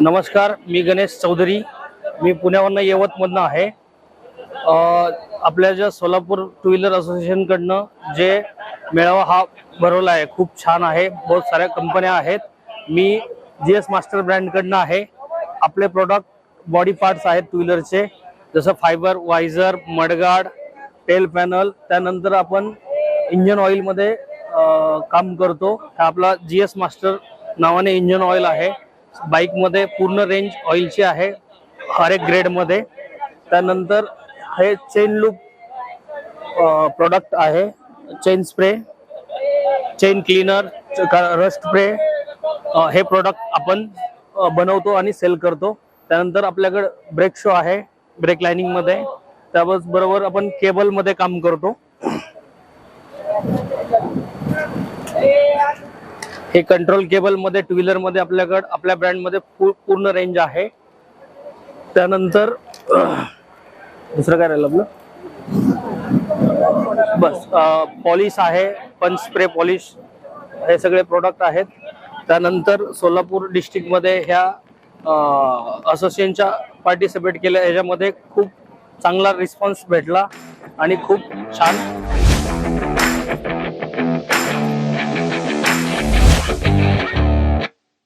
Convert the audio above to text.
नमस्कार, मी गणेश चौधरी. मी पुण्यावरून यवतमधनं आहे. आपल्या ज्या सोलापूर टू व्हीलर असोसिएशन कडनं जे मेळावा हा भरवला आहे खूप छान आहे. बहुत साऱ्या कंपन्या आहेत. मी जीएस मास्टर ब्रँड कडनं आहे. आपले प्रोडक्ट बॉडी पार्ट्स आहेत टू व्हीलरचे, जसं फायबर, वायझर, मडगार्ड, टेल पॅनल. त्यानंतर आपण इंजन ऑइल मध्ये काम करतो. हा आपला जीएस मास्टर नावाने इंजन ऑइल आहे. बाइक मध्ये पूर्ण रेंज ऑइलची आहे हर एक ग्रेड मध्ये. त्यानंतर हे चेन लूप प्रोडक्ट आहे, chain spray, chain cleaner, rust spray. हे प्रोडक्ट आपण बनवतो आणि सेल करतो. त्यानंतर आपल्याकडे ब्रेक शो आहे ब्रेक लाइनिंग मध्ये. त्याबरोबर आपण केबल मध्ये काम करतो. हे कंट्रोल केबल मध्ये टू व्हीलर मध्ये आपल्याकडे आपल्या ब्रँड मध्ये पूर्ण रेंज आहे. त्यानंतर दुसरं काय राहिलं आपलं, बस पॉलिश आहे, पंच स्प्रे पॉलिश, हे सगळे प्रोडक्ट आहेत. त्यानंतर सोलापूर डिस्ट्रिक्ट मध्ये ह्या असोसिएशनच्या पार्टिसिपेट केल्या. ह्याच्यामध्ये खूप चांगला रिस्पॉन्स भेटला आणि खूप छान